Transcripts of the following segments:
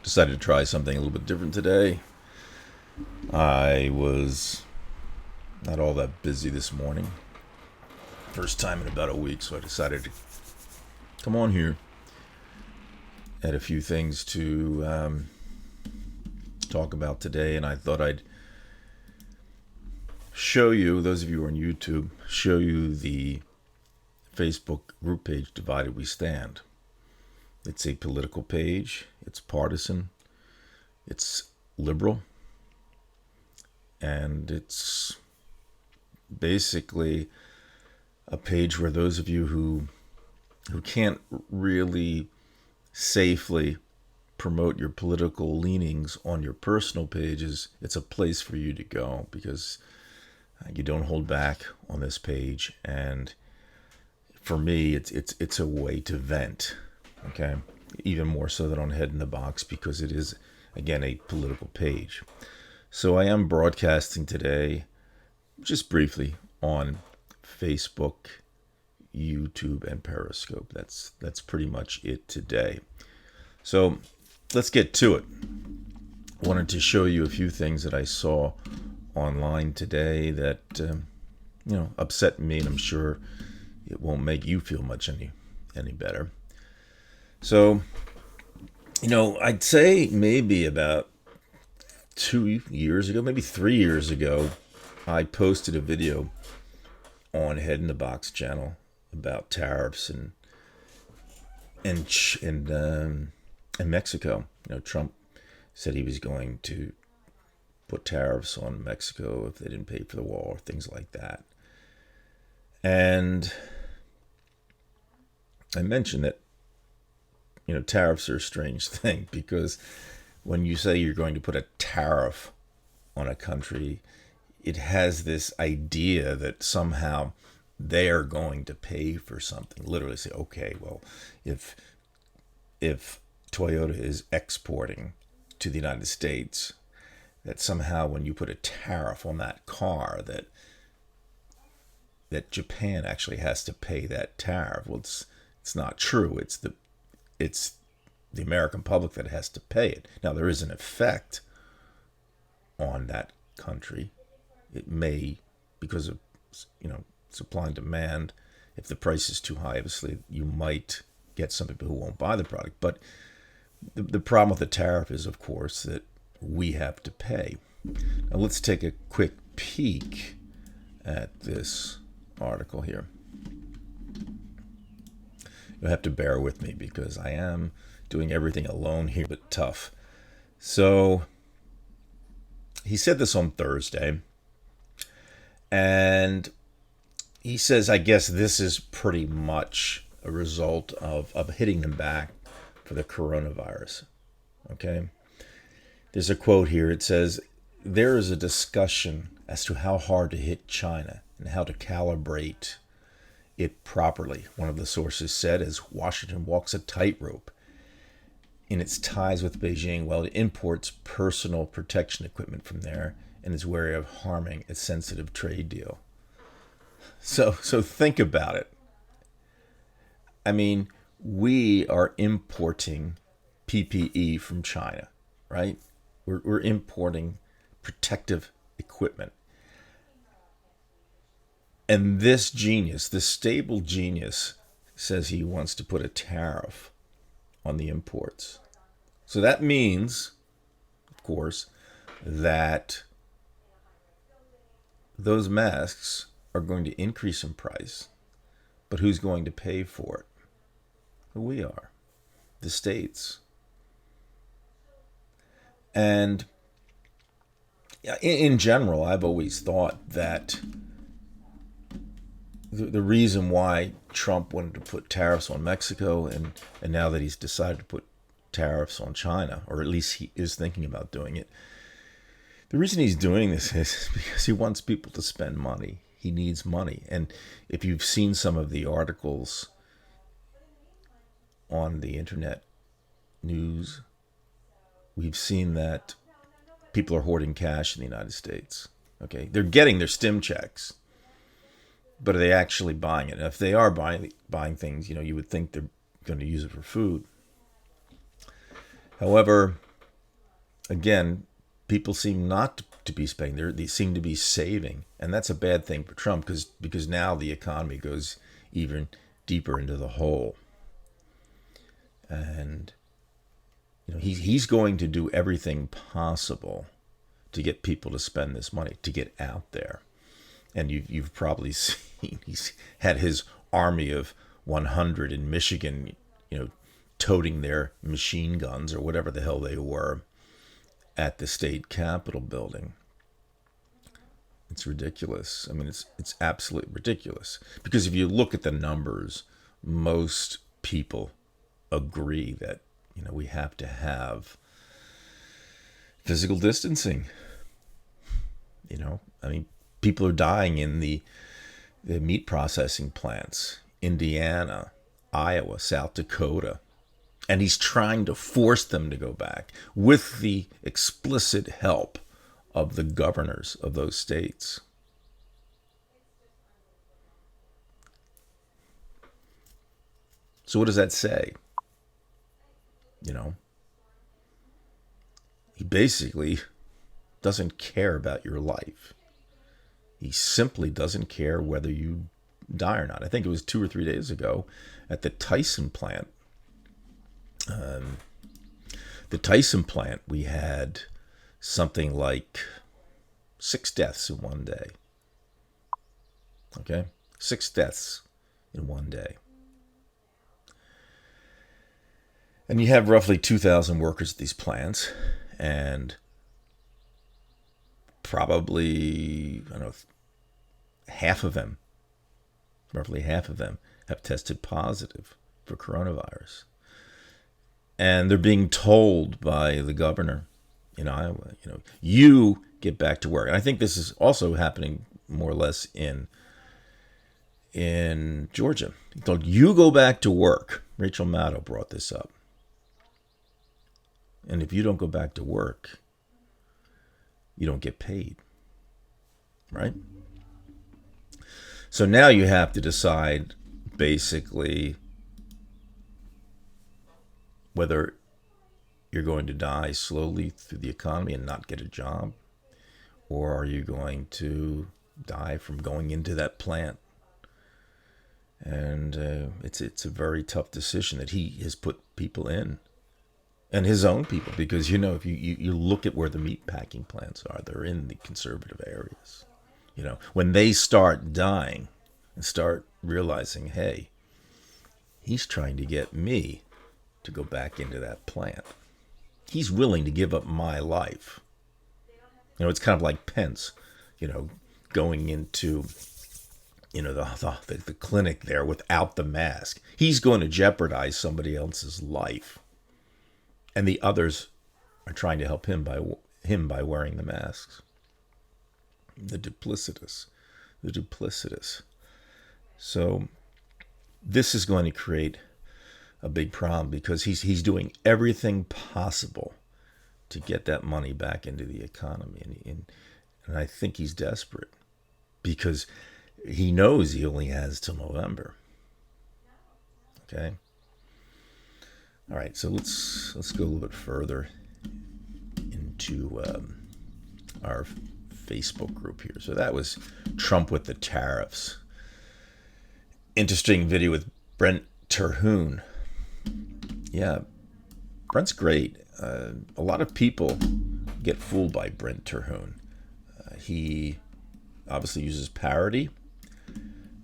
Decided to try something a little bit different today. I was not all that busy this morning. First time in about a week, so I decided to come on here. Had a few things to talk about today, and I thought I'd show you, those of you who are on YouTube, show you the Facebook group page, Divided We Stand. It's a political page, it's partisan, it's liberal, and it's basically a page where those of you who can't really safely promote your political leanings on your personal pages, it's a place for you to go because you don't hold back on this page. And for me, it's a way to vent. Okay, even more so than on Head in the Box because it is again a political page. So I am broadcasting today, just briefly, on Facebook, YouTube, and Periscope. That's pretty much it today. So let's get to it. I wanted to show you a few things that I saw online today that upset me, and I'm sure it won't make you feel much any better. So, I'd say maybe about 2 years ago, maybe 3 years ago, I posted a video on Head in the Box channel about tariffs and Mexico. Trump said he was going to put tariffs on Mexico if they didn't pay for the wall, things like that. And I mentioned that tariffs are a strange thing because when you say you're going to put a tariff on a country, it has this idea that somehow they are going to pay for something. Literally say, okay, well, if Toyota is exporting to the United States, that somehow when you put a tariff on that car, that Japan actually has to pay that tariff. Well, it's not true. It's the American public that has to pay it. Now, there is an effect on that country. It may, because of supply and demand, if the price is too high, obviously you might get some people who won't buy the product. But the problem with the tariff is, of course, that we have to pay. Now, let's take a quick peek at this article here. You'll have to bear with me because I am doing everything alone here, but tough. So he said this on Thursday, and he says, I guess this is pretty much a result of hitting them back for the coronavirus. Okay? There's a quote here. It says, there is a discussion as to how hard to hit China and how to calibrate it properly. One of the sources said, as Washington walks a tightrope in its ties with Beijing while it imports personal protection equipment from there and is wary of harming a sensitive trade deal. So think about it. I mean, we are importing PPE from China, right? We're importing protective equipment. And this genius, this stable genius, says he wants to put a tariff on the imports. So that means, of course, that those masks are going to increase in price. But who's going to pay for it? Well, we are, the states. And in general, I've always thought that the reason why Trump wanted to put tariffs on Mexico and now that he's decided to put tariffs on China, or at least he is thinking about doing it, the reason he's doing this is because he wants people to spend money. He needs money. And if you've seen some of the articles on the internet news, we've seen that people are hoarding cash in the United States. Okay, they're getting their stim checks, but are they actually buying it? And if they are buying things, you would think they're going to use it for food. However, again, people seem not to be spending. They seem to be saving, and that's a bad thing for Trump because now the economy goes even deeper into the hole, and he's going to do everything possible to get people to spend this money, to get out there. And you've probably seen he's had his army of 100 in Michigan, toting their machine guns or whatever the hell they were at the state capitol building. It's ridiculous. I mean, it's absolutely ridiculous. Because if you look at the numbers, most people agree that we have to have physical distancing. I mean, people are dying in the meat processing plants, Indiana, Iowa, South Dakota. And he's trying to force them to go back with the explicit help of the governors of those states. So what does that say? He basically doesn't care about your life. He simply doesn't care whether you die or not. I think it was 2 or 3 days ago at the Tyson plant. We had something like 6 deaths in one day. Okay? 6 deaths in one day. And you have roughly 2,000 workers at these plants, and probably, roughly half of them have tested positive for coronavirus. And they're being told by the governor in Iowa, you get back to work. And I think this is also happening more or less in Georgia. He told you go back to work. Rachel Maddow brought this up. And if you don't go back to work, you don't get paid. Right? So now you have to decide basically whether you're going to die slowly through the economy and not get a job, or are you going to die from going into that plant? And it's a very tough decision that he has put people in, and his own people, because if you look at where the meat packing plants are, they're in the conservative areas. When they start dying and start realizing, hey, he's trying to get me to go back into that plant. He's willing to give up my life. It's kind of like Pence, going into, the clinic there without the mask. He's going to jeopardize somebody else's life. And the others are trying to help him by wearing the masks. The duplicitous. So this is going to create a big problem because he's doing everything possible to get that money back into the economy. And I think he's desperate because he knows he only has till November. Okay? All right, so let's go a little bit further into our Facebook group here. So that was Trump with the tariffs. Interesting video with Brent Terhune. Yeah, Brent's great. A lot of people get fooled by Brent Terhune. He obviously uses parody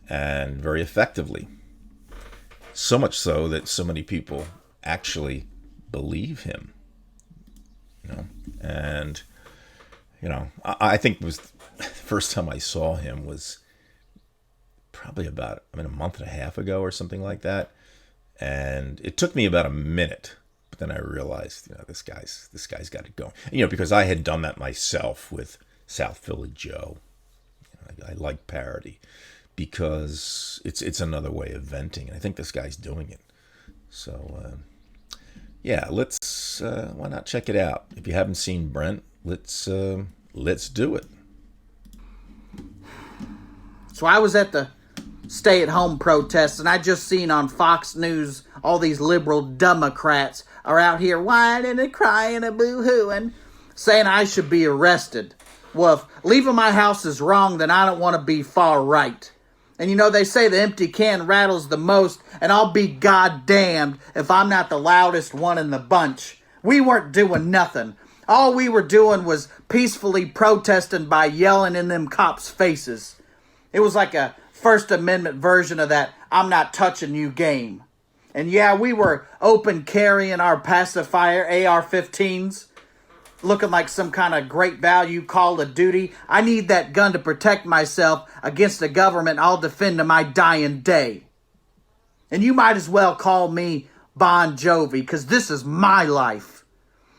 and very effectively. So much so that so many people actually believe him. And I think it was the first time I saw him was probably about a month and a half ago or something like that. And it took me about a minute, but then I realized, this guy's got it going. Because I had done that myself with South Philly Joe. I like parody because it's another way of venting, and I think this guy's doing it. So let's why not check it out? If you haven't seen Brent, let's do it. So I was at the stay-at-home protests, and I just seen on Fox News all these liberal Democrats are out here whining and crying and boo-hooing. saying I should be arrested. Well, if leaving my house is wrong, then I don't want to be far right. And you know, they say the empty can rattles the most, and I'll be goddamned if I'm not the loudest one in the bunch. We weren't doing nothing. All we were doing was peacefully protesting by yelling in them cops' faces. It was like a First Amendment version of that I'm not touching you game. And yeah, we were open carrying our pacifier AR-15s, looking like some kind of great value Call of Duty. I need that gun to protect myself against the government I'll defend to my dying day. And you might as well call me Bon Jovi, because this is my life.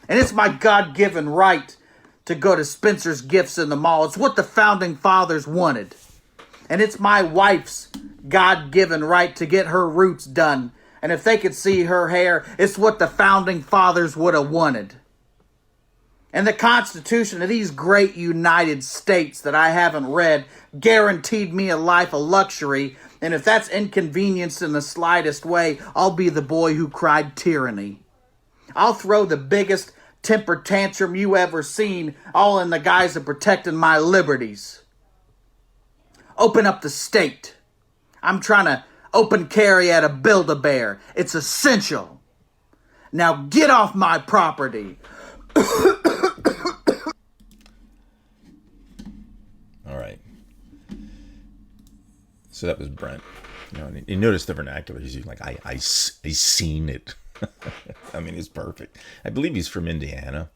And it's my God-given right to go to Spencer's Gifts in the mall. It's what the Founding Fathers wanted. And it's my wife's God-given right to get her roots done. And if they could see her hair, it's what the Founding Fathers would have wanted. And the Constitution of these great United States that I haven't read guaranteed me a life of luxury. And if that's inconvenienced in the slightest way, I'll be the boy who cried tyranny. I'll throw the biggest temper tantrum you ever seen, all in the guise of protecting my liberties. Open up the state. I'm trying to open carry at a Build-A-Bear. It's essential. Now get off my property. All right. So that was Brent. You know, and you notice the vernacular. He's using like, I seen it. I mean, it's perfect. I believe he's from Indiana.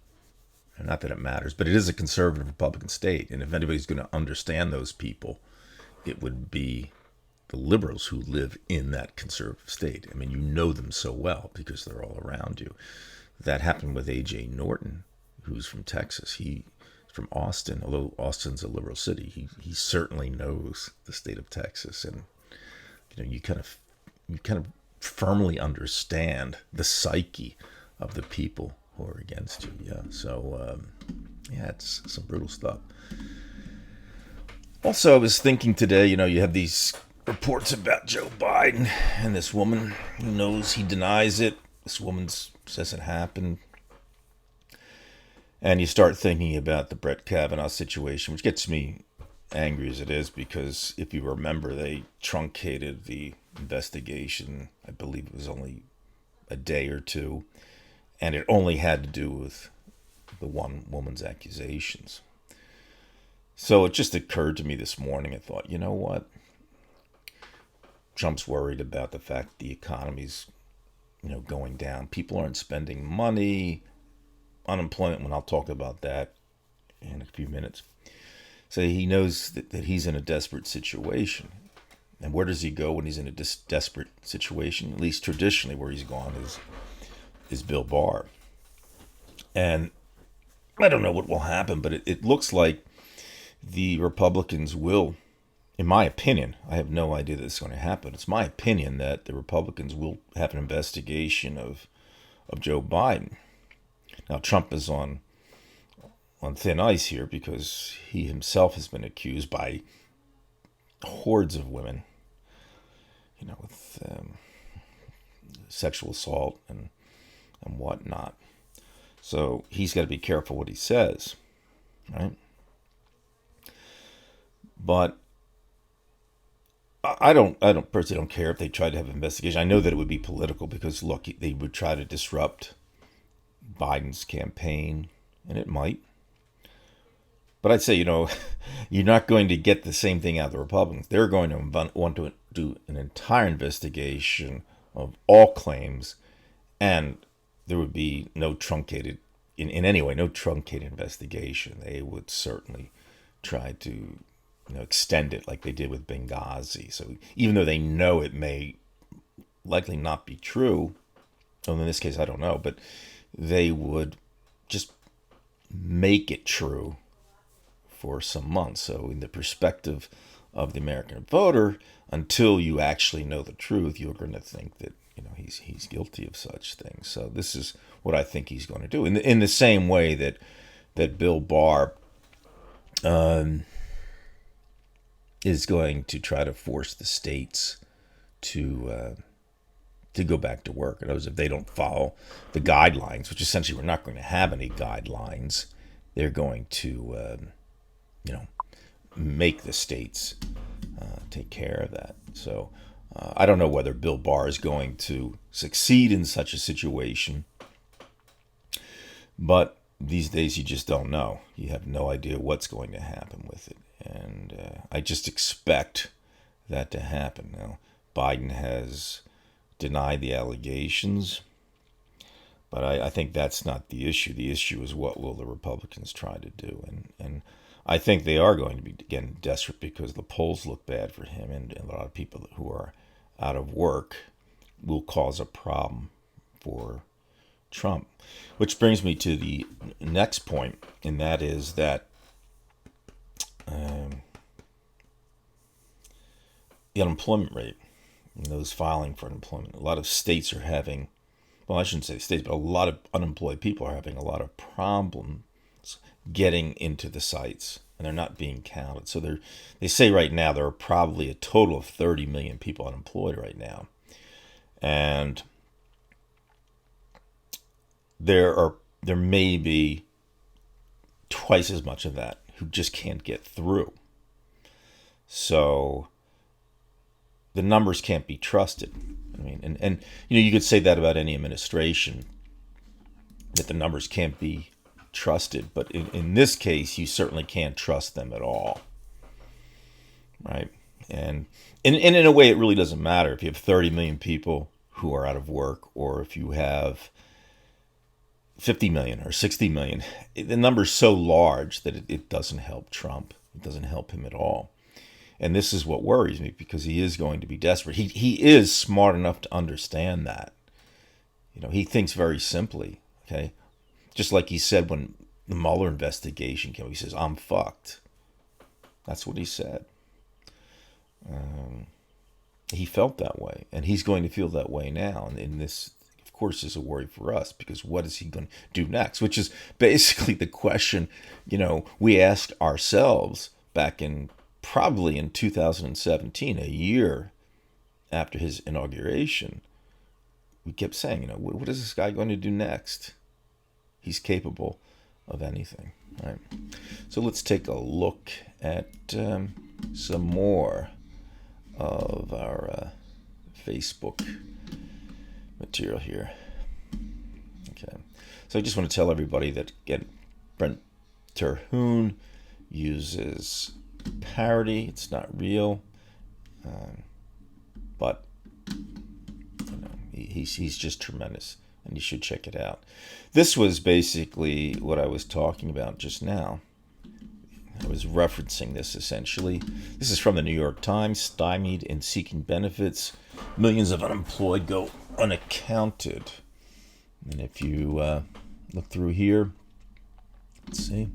Not that it matters, but it is a conservative Republican state. And if anybody's going to understand those people, it would be the liberals who live in that conservative state. I mean, you know them so well because they're all around you. That happened with A.J. Norton, who's from Texas. He's from Austin, although Austin's a liberal city. He certainly knows the state of Texas. And, you know, you kind of firmly understand the psyche of the people who are against you. Yeah. So, it's some brutal stuff. Also, I was thinking today, you know, you have these reports about Joe Biden and this woman who knows he denies it. This woman says it happened. And you start thinking about the Brett Kavanaugh situation, which gets me angry as it is, because if you remember, they truncated the investigation. I believe it was only a day or two. And it only had to do with the one woman's accusations. So it just occurred to me this morning. I thought, you know what? Trump's worried about the fact the economy's, you know, going down. People aren't spending money. Unemployment, when I'll talk about that in a few minutes. So he knows that he's in a desperate situation. And where does he go when he's in a desperate situation? At least traditionally where he's gone is Bill Barr. And I don't know what will happen, but it looks like the Republicans will, in my opinion, I have no idea that it's going to happen. It's my opinion that the Republicans will have an investigation of Joe Biden. Now, Trump is on thin ice here because he himself has been accused by hordes of women, you know, with sexual assault and whatnot. So he's got to be careful what he says, right? But I personally don't care if they tried to have an investigation. I know that it would be political because, look, they would try to disrupt Biden's campaign, and it might. But I'd say, you know, you're not going to get the same thing out of the Republicans. They're going to want to do an entire investigation of all claims, and there would be no truncated, in any way, no truncated investigation. They would certainly try to, you know, extend it like they did with Benghazi. So even though they know it may likely not be true, well, in this case, I don't know, but they would just make it true for some months. So in the perspective of the American voter, until you actually know the truth, you're going to think that, you know, he's guilty of such things. So this is what I think he's going to do. In the same way that Bill Barr is going to try to force the states to go back to work. In other words, if they don't follow the guidelines, which essentially we're not going to have any guidelines they're going to, make the states take care of that. So I don't know whether Bill Barr is going to succeed in such a situation, but these days you just don't know. You have no idea what's going to happen with it. And I just expect that to happen. Now, Biden has denied the allegations, but I think that's not the issue. The issue is what will the Republicans try to do. And I think they are going to be getting desperate because the polls look bad for him, and a lot of people who are out of work will cause a problem for Trump. Which brings me to the next point, and that is that the unemployment rate, and those filing for unemployment. A lot of states are having, well, I shouldn't say states, but a lot of unemployed people are having a lot of problems getting into the sites, and they're not being counted. So they say right now there are probably a total of 30 million people unemployed right now. And there may be twice as much of that who just can't get through. So the numbers can't be trusted. I mean, and you could say that about any administration, that the numbers can't be trusted, but in this case, you certainly can't trust them at all, right? And in a way, it really doesn't matter if you have 30 million people who are out of work, or if you have 50 million or 60 million. The number's so large that it doesn't help Trump. It doesn't help him at all. And this is what worries me, because he is going to be desperate. He is smart enough to understand that. He thinks very simply, okay? Just like he said when the Mueller investigation came, he says, "I'm fucked." That's what he said. He felt that way, and he's going to feel that way now. And this, of course, is a worry for us, because what is he going to do next? Which is basically the question, we asked ourselves back probably in 2017, a year after his inauguration. We kept saying, what is this guy going to do next? He's capable of anything, right? So let's take a look at some more of our Facebook material here. Okay, so I just want to tell everybody that, again, Brent Terhune uses parody. It's not real, but he's just tremendous, and you should check it out. This was basically what I was talking about just now. I was referencing this essentially. This is from the New York Times. Stymied in seeking benefits, millions of unemployed go unaccounted. And if you look through here, let's see.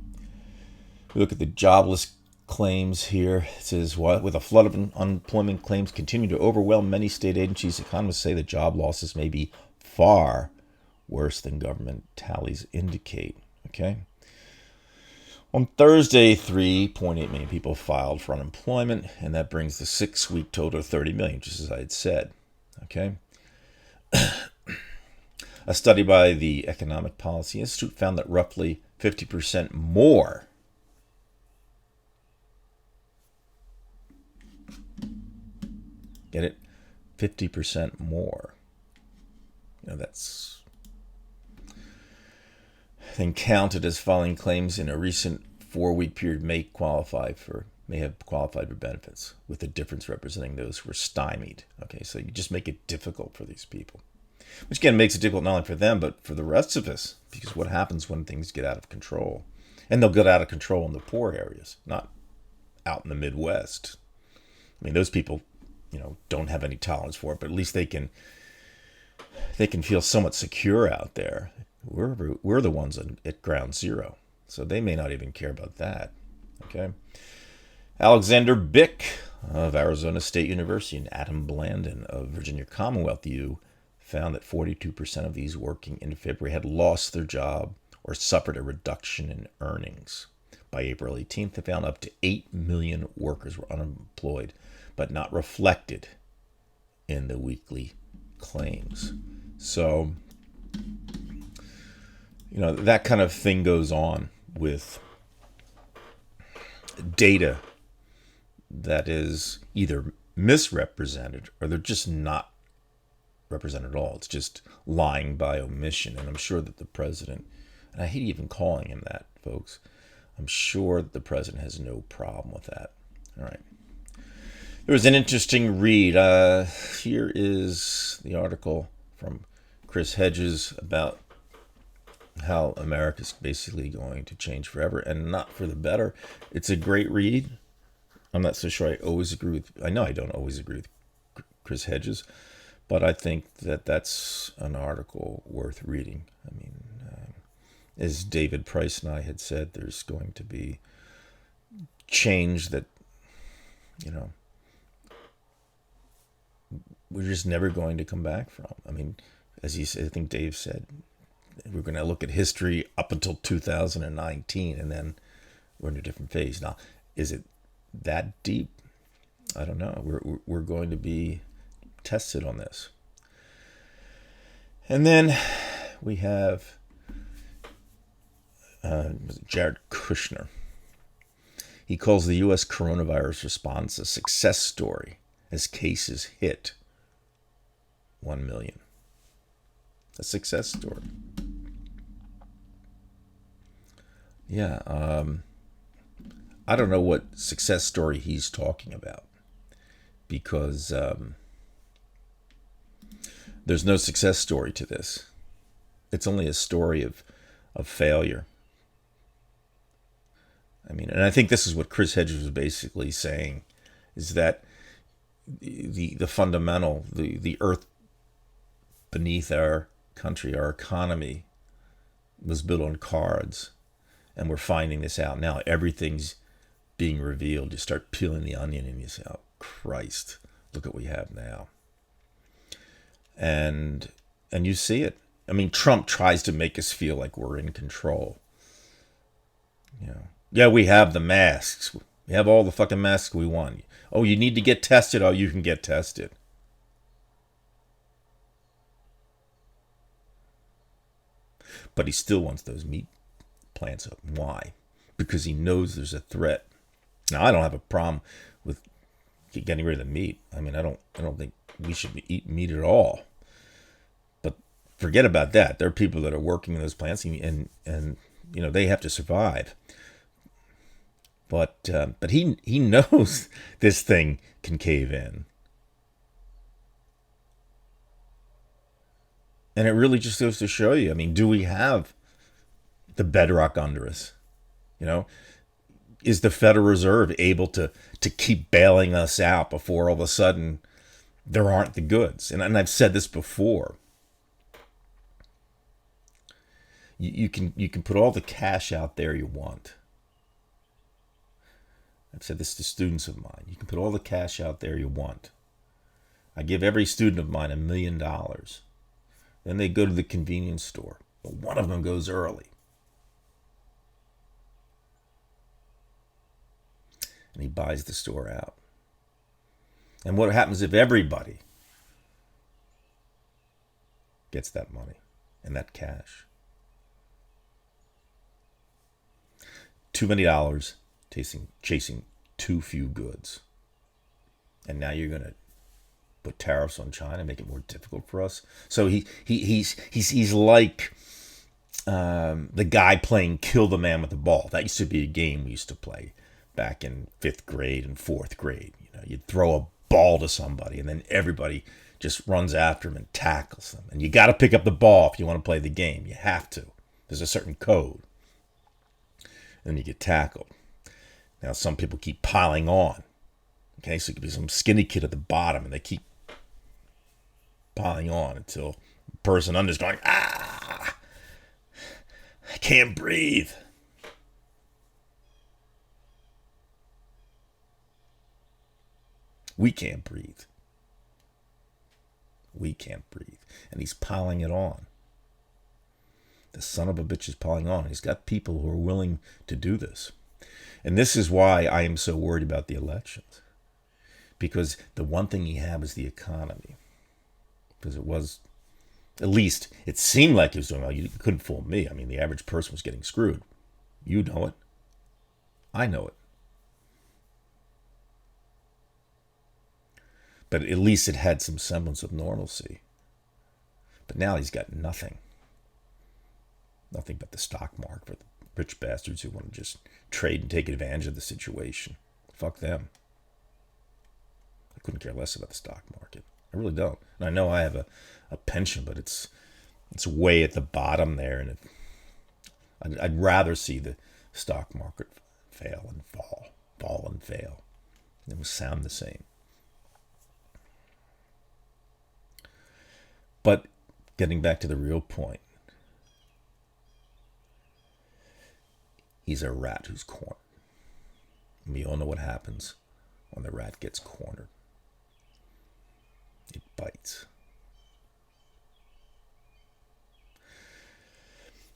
We look at the jobless claims here. It says, with a flood of unemployment claims continue to overwhelm many state agencies, economists say the job losses may be far worse than government tallies indicate. Okay. On Thursday, 3.8 million people filed for unemployment, and that brings the 6-week total to 30 million, just as I had said. Okay. A study by the Economic Policy Institute found that roughly 50% more get it? 50% more. That's then counted as filing claims in a recent 4-week period may have qualified for benefits, with the difference representing those who were stymied. Okay, so you just make it difficult for these people, which again makes it difficult not only for them but for the rest of us, because what happens when things get out of control? And they'll get out of control in the poor areas, not out in the Midwest. I mean, those people, don't have any tolerance for it, but at least they can feel somewhat secure out there. We're the ones at ground zero, so they may not even care about that. Okay. Alexander Bick of Arizona State University and Adam Blandon of Virginia Commonwealth U found that 42% of these working in February had lost their job or suffered a reduction in earnings. By April 18th, they found up to 8 million workers were unemployed, but not reflected in the weekly claims. So, that kind of thing goes on. with data that is either misrepresented or they're just not represented at all. It's just lying by omission. And I'm sure that the president, and I hate even calling him that, folks, I'm sure that the president has no problem with that. All right. There was an interesting read. Here is the article from Chris Hedges about how America's basically going to change forever and not for the better. It's a great read. I'm not so sure I always agree with, I know I don't always agree with Chris Hedges, but I think that that's an article worth reading. I mean, as David Price and I had said, there's going to be change that, you know, we're just never going to come back from. I mean, as he said, I think Dave said, we're going to look at history up until 2019, and then we're in a different phase. Now, is it that deep? I don't know. We're going to be tested on this. And then we have Jared Kushner. He calls the U.S. coronavirus response a success story as cases hit 1 million. A success story. Yeah, I don't know what success story he's talking about, because there's no success story to this. It's only a story of failure. I mean, and I think this is what Chris Hedges was basically saying, is that the fundamental, the earth beneath our country, our economy, was built on cards. And we're finding this out now. Everything's being revealed. You start peeling the onion and you say, oh, Christ, look what we have now. And you see it. I mean, Trump tries to make us feel like we're in control. You know, yeah, we have the masks. We have all the fucking masks we want. Oh, you need to get tested. Oh, you can get tested. But he still wants those meat plants up. Why? Because he knows there's a threat. Now, I don't have a problem with getting rid of the meat. I mean, I don't think we should be eating meat at all. But forget about that. There are people that are working in those plants, and you know, they have to survive. But he knows this thing can cave in. And it really just goes to show you, I mean, do we have the bedrock under us? You know, is the Federal Reserve able to keep bailing us out before all of a sudden there aren't the goods? And I've said this before. You can put all the cash out there you want. I've said this to students of mine. You can put all the cash out there you want. I give every student of mine $1 million. Then they go to the convenience store. But one of them goes early. And he buys the store out. And what happens if everybody gets that money and that cash? Too many dollars chasing too few goods. And now you're going to put tariffs on China, make it more difficult for us. So he's like the guy playing kill the man with the ball. That used to be a game we used to play back in 5th grade and 4th grade. You know, you'd throw a ball to somebody and then everybody just runs after him and tackles them. And you got to pick up the ball if you want to play the game. You have to. There's a certain code. And then you get tackled. Now some people keep piling on. Okay, so it could be some skinny kid at the bottom and they keep piling on until the person under is going, I can't breathe. We can't breathe. We can't breathe. And he's piling it on. The son of a bitch is piling on. He's got people who are willing to do this. And this is why I am so worried about the elections. Because the one thing he had was the economy. Because it was, at least, it seemed like he was doing well. You couldn't fool me. I mean, the average person was getting screwed. You know it. I know it. But at least it had some semblance of normalcy. But now he's got nothing. Nothing but the stock market for the rich bastards who want to just trade and take advantage of the situation. Fuck them. I couldn't care less about the stock market. I really don't. And I know I have a pension, but it's way at the bottom there. And I'd rather see the stock market fail and fall and fail. It would sound the same. But getting back to the real point, he's a rat who's cornered. And we all know what happens when the rat gets cornered. It bites.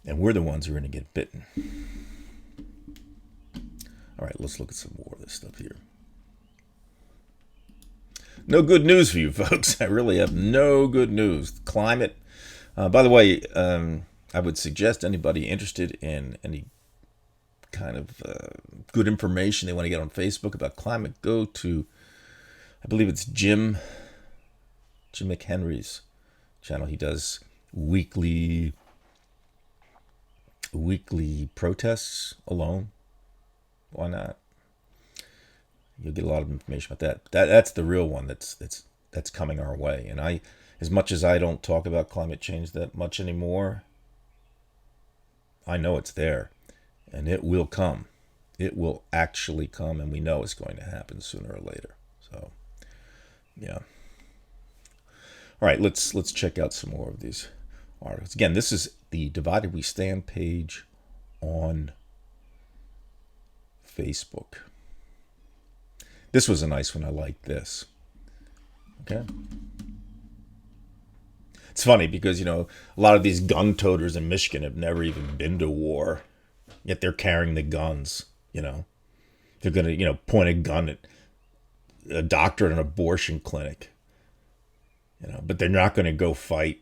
And we're the ones who are going to get bitten. All right, let's look at some more of this stuff here. No good news for you folks. I really have no good news. Climate. By the way, I would suggest anybody interested in any kind of good information they want to get on Facebook about climate, go to, I believe it's Jim McHenry's channel. He does weekly protests alone. Why not? You'll get a lot of information about that. That's the real one that's coming our way. And as much as I don't talk about climate change that much anymore, I know it's there. And it will come. It will actually come, and we know it's going to happen sooner or later. So, yeah. All right, let's check out some more of these articles. Again, this is the Divided We Stand page on Facebook. This was a nice one. I like this. Okay. It's funny because, a lot of these gun toters in Michigan have never even been to war, yet they're carrying the guns, They're going to, point a gun at a doctor at an abortion clinic, but they're not going to go fight.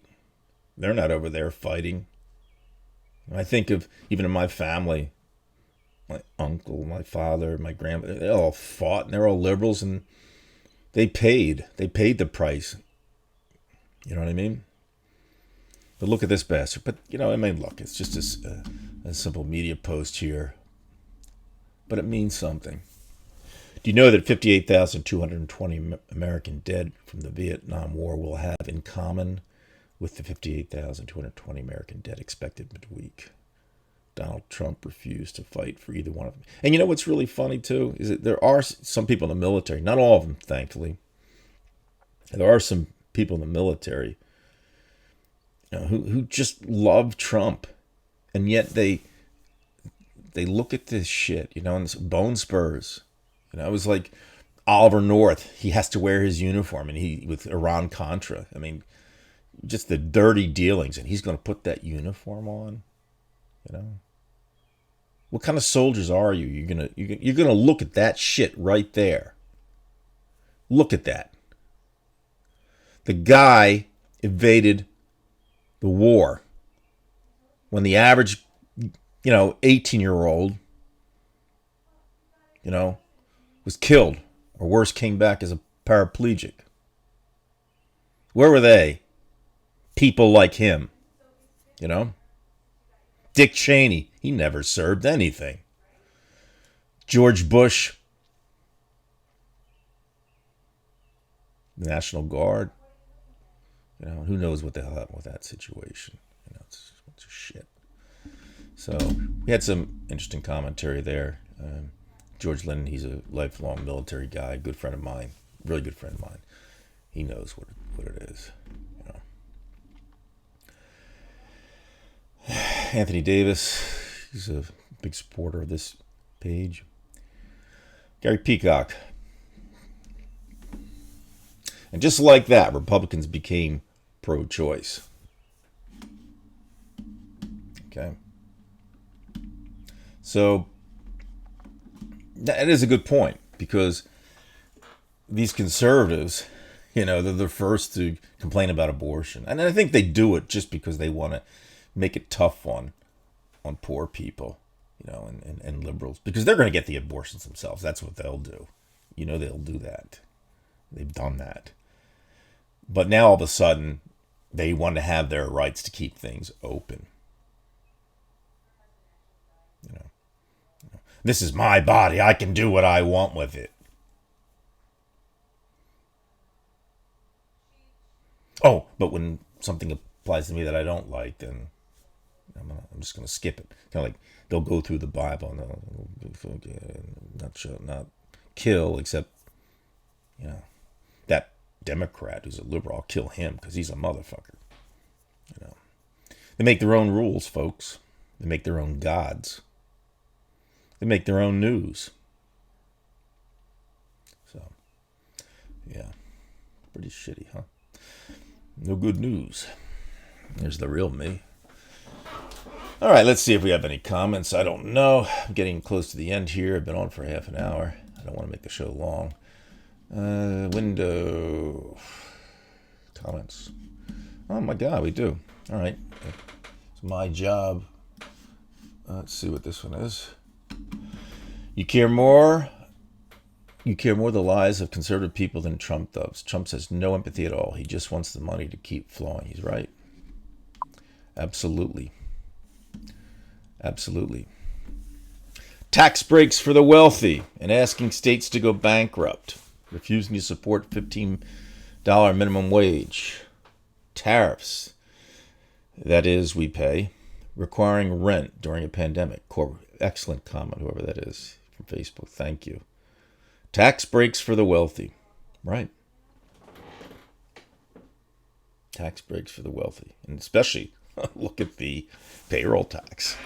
They're not over there fighting. I think of, even in my family, my uncle, my father, my grandmother, they all fought, and they're all liberals, and they paid the price. You know what I mean? But look at this bastard. But, look, it's just a simple media post here. But it means something. Do you know that 58,220 American dead from the Vietnam War will have in common with the 58,220 American dead expected midweek? Donald Trump refused to fight for either one of them. And you know what's really funny, too, is that there are some people in the military, not all of them, thankfully. There are some people in the military who just love Trump. And yet they look at this shit, and it's bone spurs. It was like Oliver North. He has to wear his uniform, and with Iran-Contra. I mean, just the dirty dealings, and he's going to put that uniform on. What kind of soldiers are you? You're gonna look at that shit right there. Look at that. The guy evaded the war when the average, 18-year-old, was killed, or worse, came back as a paraplegic. Where were they? People like him, Dick Cheney, he never served anything. George Bush, the National Guard, who knows what the hell happened with that situation. It's shit. So we had some interesting commentary there. George Lennon, he's a lifelong military guy, good friend of mine, really good friend of mine. He knows what it is. Anthony Davis, he's a big supporter of this page. Gary Peacock. And just like that, Republicans became pro-choice. Okay. So, that is a good point, because these conservatives, they're the first to complain about abortion. And I think they do it just because they want to make it tough on poor people. and liberals, because they're going to get the abortions themselves. That's what they'll do. They'll do that. They've done that. But now all of a sudden, they want to have their rights to keep things open. This is my body. I can do what I want with it. Oh, but when something applies to me that I don't like, then I'm just going to skip it. Kind of like they'll go through the Bible and they'll not kill, except, that Democrat who's a liberal, I'll kill him because he's a motherfucker. They make their own rules, folks. They make their own gods. They make their own news. So, yeah. Pretty shitty, huh? No good news. There's the real me. All right, let's see if we have any comments. I don't know. I'm getting close to the end here. I've been on for half an hour. I don't want to make the show long. Window. Comments. Oh my God, we do. All right. It's my job. Let's see what this one is. You care more the lies of conservative people than Trump does. Trump has no empathy at all. He just wants the money to keep flowing. He's right. Absolutely. Absolutely. Tax breaks for the wealthy and asking states to go bankrupt. Refusing to support $15 minimum wage. Tariffs. That is, we pay. Requiring rent during a pandemic. Excellent comment, whoever that is from Facebook. Thank you. Tax breaks for the wealthy. Right. Tax breaks for the wealthy. And especially, look at the payroll tax.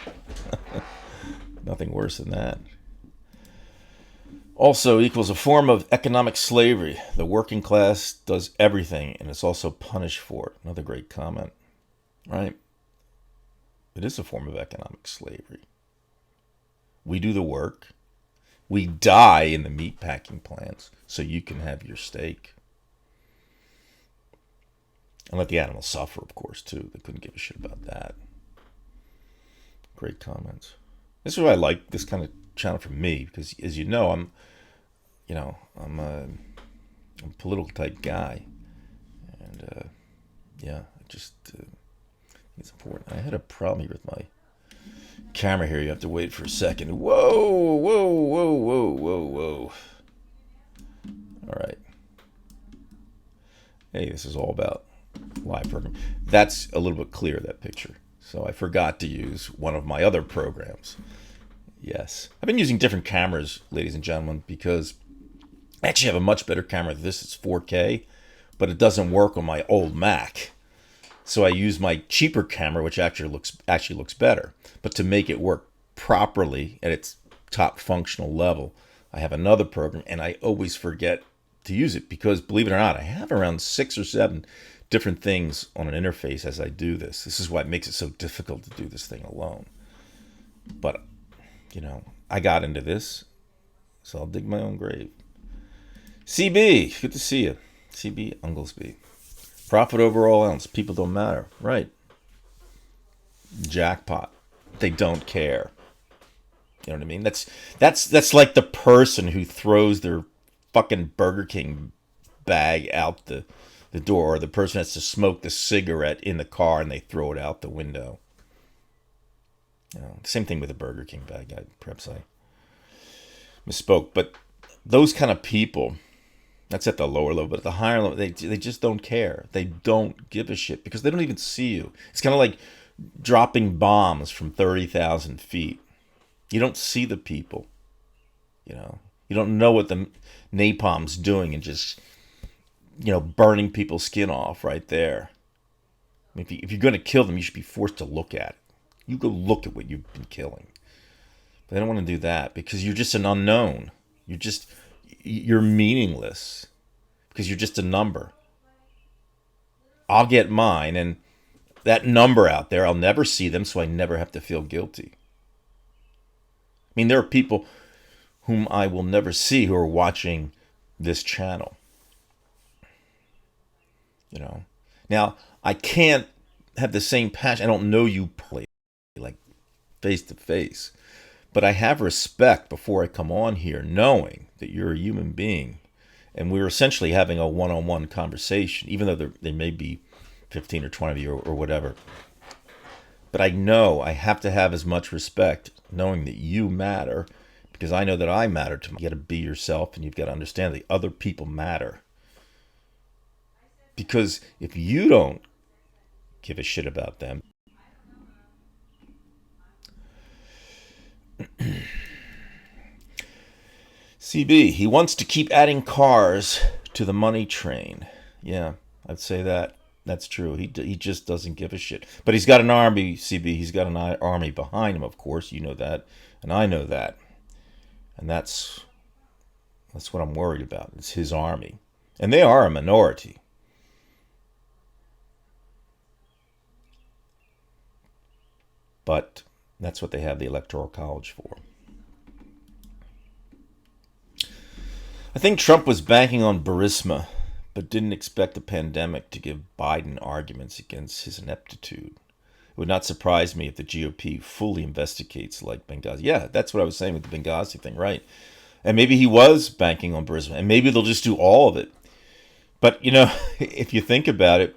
Nothing worse than that. Also equals a form of economic slavery. The working class does everything and is also punished for it. Another great comment. Right? It is a form of economic slavery. We do the work. We die in the meat packing plants so you can have your steak. And let the animals suffer, of course, too. They couldn't give a shit about that. Great comments. This is why I like this kind of channel for me, because as you know, I'm a political type guy. And, it's important. I had a problem here with my camera here. You have to wait for a second. Whoa. All right. Hey, this is all about live program. That's a little bit clearer, that picture. So I forgot to use one of my other programs. Yes. I've been using different cameras, ladies and gentlemen, because I actually have a much better camera than this. It's 4K, but it doesn't work on my old Mac. So I use my cheaper camera, which actually looks better. But to make it work properly at its top functional level, I have another program, and I always forget to use it because, believe it or not, I have around 6 or 7 different things on an interface as I do this. This is why it makes it so difficult to do this thing alone. But, I got into this, so I'll dig my own grave. CB, good to see you. CB Unglesby. Profit over all else. People don't matter. Right. Jackpot. They don't care. You know what I mean? That's like the person who throws their fucking Burger King bag out the door, or the person has to smoke the cigarette in the car and they throw it out the window. Same thing with the Burger King bag. Perhaps I misspoke. But those kind of people, that's at the lower level, but at the higher level, they just don't care. They don't give a shit because they don't even see you. It's kind of like dropping bombs from 30,000 feet. You don't see the people. You don't know what the napalm's doing and just, burning people's skin off right there. I mean, if you're going to kill them, you should be forced to look at it. You go look at what you've been killing. But they don't want to do that because you're just an unknown. You're meaningless because you're just a number. I'll get mine, and that number out there, I'll never see them, so I never have to feel guilty. I mean, there are people whom I will never see who are watching this channel. Now, I can't have the same passion. I don't know you like face to face, But I have respect before I come on here, knowing that you're a human being, and we're essentially having a one-on-one conversation, even though there may be 15 or 20 of you or whatever. But I know I have to have as much respect, knowing that you matter, because I know that I matter to you. You got to be yourself, and you've got to understand that other people matter. Because if you don't give a shit about them, CB, he wants to keep adding cars to the money train. Yeah, I'd say that. That's true. He just doesn't give a shit. But he's got an army, CB. He's got an army behind him, of course. You know that. And I know that. And that's what I'm worried about. It's his army. And they are a minority. But that's what they have the Electoral College for. I think Trump was banking on Burisma, but didn't expect the pandemic to give Biden arguments against his ineptitude. It would not surprise me if the GOP fully investigates like Benghazi. Yeah, that's what I was saying with the Benghazi thing, right? And maybe he was banking on Burisma, and maybe they'll just do all of it. But, if you think about it,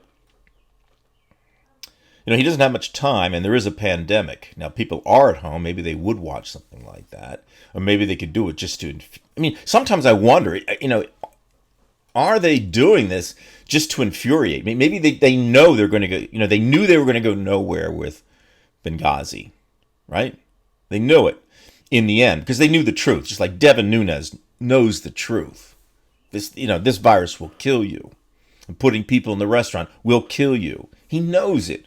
he doesn't have much time, and there is a pandemic. Now, people are at home. Maybe they would watch something like that. Or maybe they could do it just to... sometimes I wonder, are they doing this just to infuriate me? Maybe they know they're going to go... they knew they were going to go nowhere with Benghazi, right? They knew it in the end, because they knew the truth. Just like Devin Nunes knows the truth. This virus will kill you. And putting people in the restaurant will kill you. He knows it.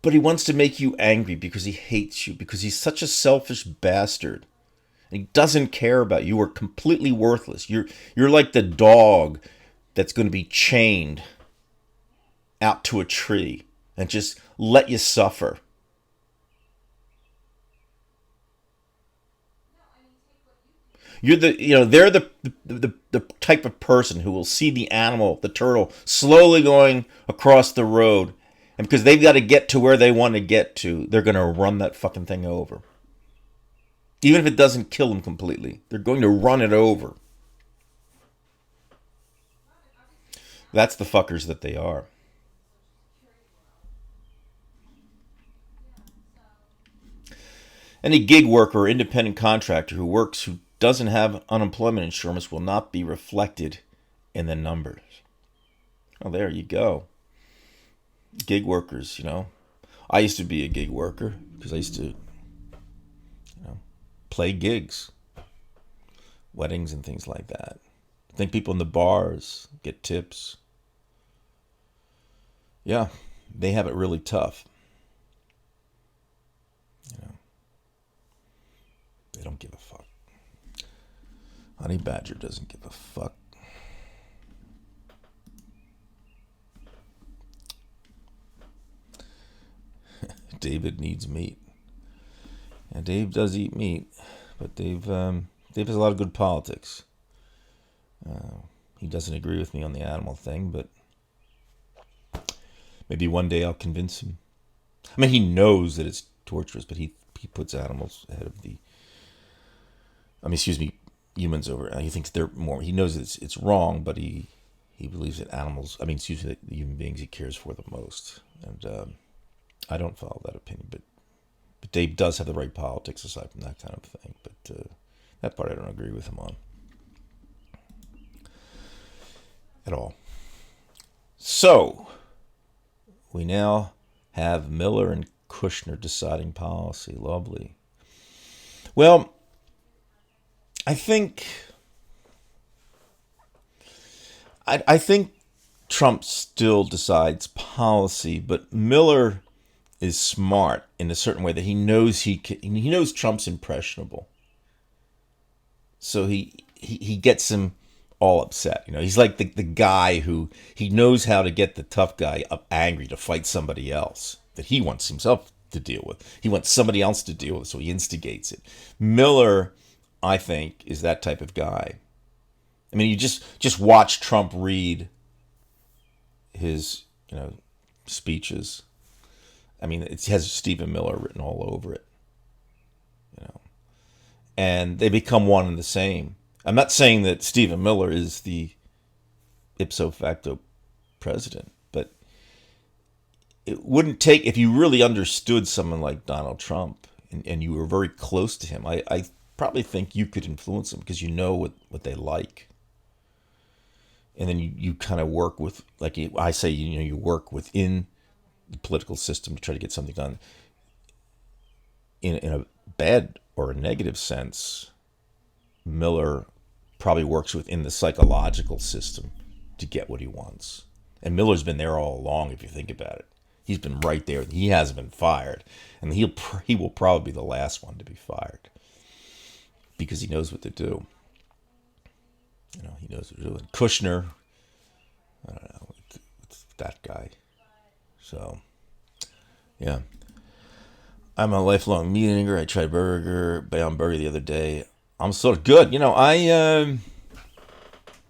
But he wants to make you angry because he hates you, because he's such a selfish bastard. And he doesn't care about you. You are completely worthless. You're like the dog that's going to be chained out to a tree and just let you suffer. You're they're the type of person who will see the animal, the turtle, slowly going across the road. And because they've got to get to where they want to get to, they're going to run that fucking thing over. Even if it doesn't kill them completely, they're going to run it over. That's the fuckers that they are. Any gig worker or independent contractor who doesn't have unemployment insurance will not be reflected in the numbers. Oh, there you go. Gig workers, I used to be a gig worker because I used to, play gigs, weddings and things like that. I think people in the bars get tips. Yeah, they have it really tough. They don't give a fuck. Honey Badger doesn't give a fuck. David needs meat. And Dave does eat meat, but Dave has a lot of good politics. He doesn't agree with me on the animal thing, but maybe one day I'll convince him. He knows that it's torturous, but he puts animals ahead of humans over. He thinks they're more. He knows it's wrong, but he believes that animals. The human beings he cares for the most, and I don't follow that opinion, but Dave does have the right politics aside from that kind of thing. But that part I don't agree with him on at all. So we now have Miller and Kushner deciding policy. Lovely. Well, I think Trump still decides policy, but Miller is smart in a certain way that he knows he knows Trump's impressionable. So he gets him all upset. He's like the guy who he knows how to get the tough guy up angry to fight somebody else that he wants himself to deal with. He wants somebody else to deal with, so he instigates it. Miller, I think, is that type of guy. You just watch Trump read his speeches. It has Stephen Miller written all over it. and they become one and the same. I'm not saying that Stephen Miller is the ipso facto president, but it wouldn't take, if you really understood someone like Donald Trump and you were very close to him, I probably think you could influence them because you know what they like. And then you kind of work with, like I say, you work within the political system to try to get something done. In a bad or a negative sense, Miller probably works within the psychological system to get what he wants. And Miller's been there all along, if you think about it. He's been right there. He hasn't been fired. And he will probably be the last one to be fired because he knows what to do. He knows what to do. And Kushner, I don't know, it's that guy. So, yeah. I'm a lifelong meat eater. I tried Beyond Burger the other day. I'm sort of good.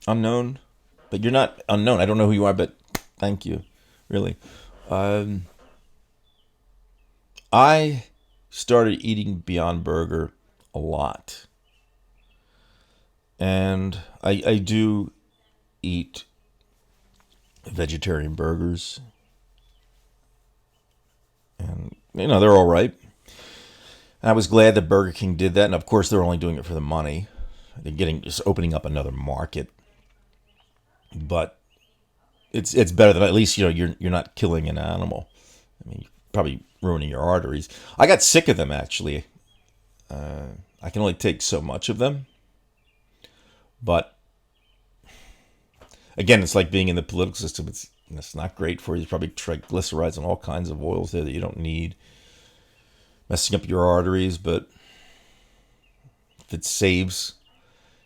Unknown, but you're not unknown. I don't know who you are, but thank you, really. I started eating Beyond Burger a lot. And I do eat vegetarian burgers. And, they're all right. And I was glad that Burger King did that. And, of course, they're only doing it for the money. They're just opening up another market. But it's better than, at least, you're not killing an animal. I mean, you're probably ruining your arteries. I got sick of them, actually. I can only take so much of them. But, again, it's like being in the political system. It's not great for you. There's probably triglycerides and all kinds of oils there that you don't need. Messing up your arteries, but if it saves,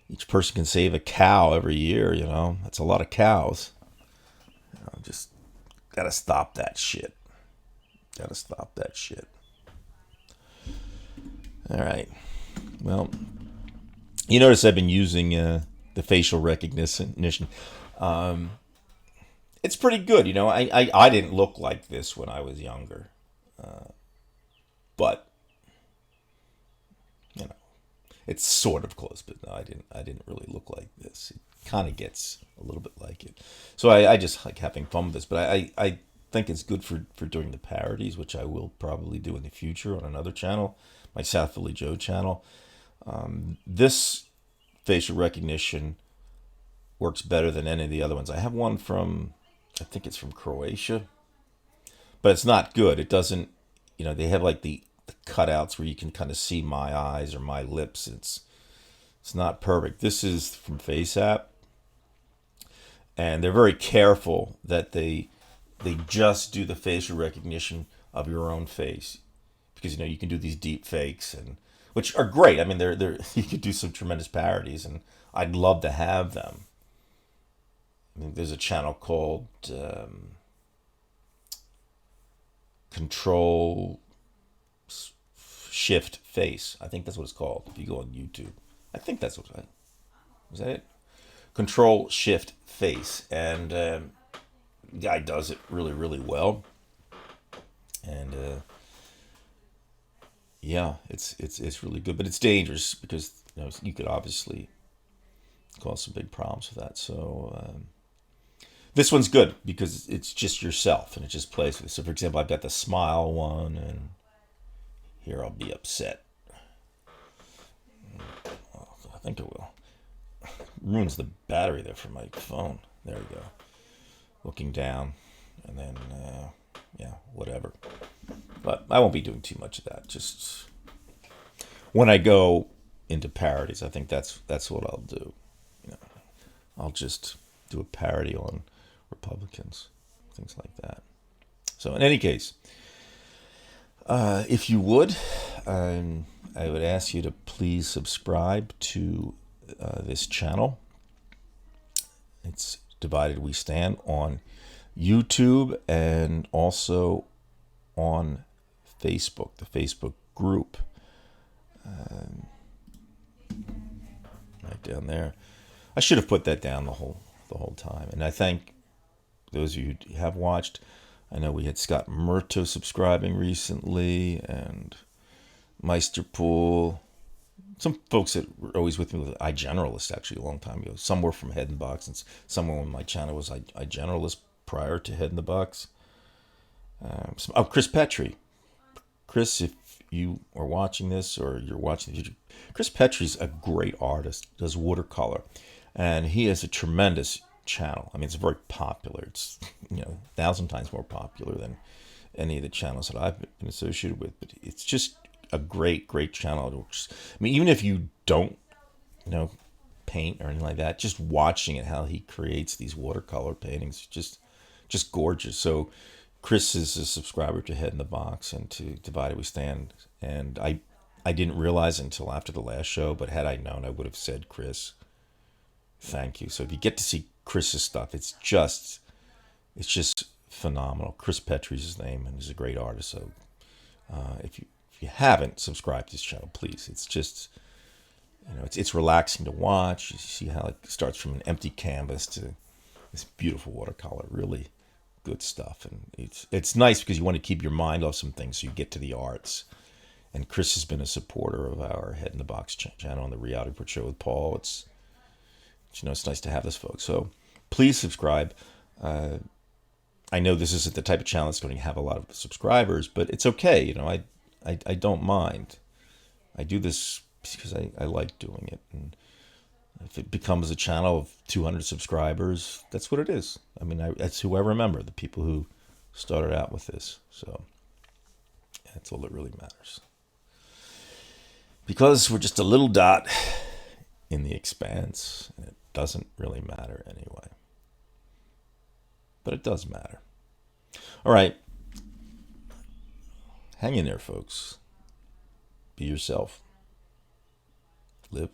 each person can save a cow every year, That's a lot of cows. Just gotta stop that shit. All right. Well, you notice I've been using the facial recognition. It's pretty good, I didn't look like this when I was younger, but it's sort of close. But no, I didn't really look like this. It kind of gets a little bit like it. So I just like having fun with this. But I think it's good for doing the parodies, which I will probably do in the future on another channel, my South Philly Joe channel. This facial recognition works better than any of the other ones. I have one from, I think it's from Croatia, but it's not good. It doesn't, they have like the cutouts where you can kind of see my eyes or my lips. It's not perfect. This is from FaceApp, and they're very careful that they just do the facial recognition of your own face, because you can do these deep fakes, and which are great. I mean, they're you could do some tremendous parodies, and I'd love to have them. I mean, there's a channel called Control Shift Face. I think that's what it's called. If you go on YouTube, I think that's what is that it? Control Shift Face, and the guy does it really, really well. And yeah, it's really good, but it's dangerous because you could obviously cause some big problems with that. So this one's good because it's just yourself and it just plays with it. So for example, I've got the smile one, and here I'll be upset. I think it will. Ruins the battery there for my phone. There we go. Looking down, and then yeah, whatever. But I won't be doing too much of that. Just when I go into parodies, I think that's what I'll do. I'll just do a parody on Republicans, things like that. So in any case, if you would, I would ask you to please subscribe to this channel. It's Divided We Stand on YouTube and also on Facebook, the Facebook group. Right down there. I should have put that down the whole time. And I thank those of you who have watched. I know we had Scott Murto subscribing recently, and Meisterpool, some folks that were always with me with iGeneralist actually a long time ago. Some were from Head in the Box, and someone on my channel was iGeneralist prior to Head in the Box. Chris Petrie. Chris, if you are watching this or you're watching the future, Chris Petrie's a great artist, does watercolor, and he has a tremendous channel. I mean, it's very popular. It's 1,000 times more popular than any of the channels that I've been associated with. But it's just a great channel. I mean, even if you don't, paint or anything like that, just watching it, how he creates these watercolor paintings, just gorgeous. So Chris is a subscriber to Head in the Box and to Divided We Stand, and I didn't realize until after the last show, but had I known, I would have said, Chris, thank you. So if you get to see Chris's stuff, it's just phenomenal. Chris Petrie's his name, and he's a great artist. So if you haven't subscribed to his channel, please. It's just it's relaxing to watch. You see how it starts from an empty canvas to this beautiful watercolor. Really good stuff, and it's nice because you want to keep your mind off some things so you get to the arts. And Chris has been a supporter of our Head in the Box channel on the Reality Report Show with Paul. It's nice to have this, folks. So please subscribe. I know this isn't the type of channel that's going to have a lot of subscribers, but it's okay. I don't mind. I do this because I like doing it, and if it becomes a channel of 200 subscribers, that's what it is. I mean, that's who I remember, the people who started out with this. So that's all that really matters. Because we're just a little dot in the expanse, and it doesn't really matter anyway. But it does matter. All right. Hang in there, folks. Be yourself. Live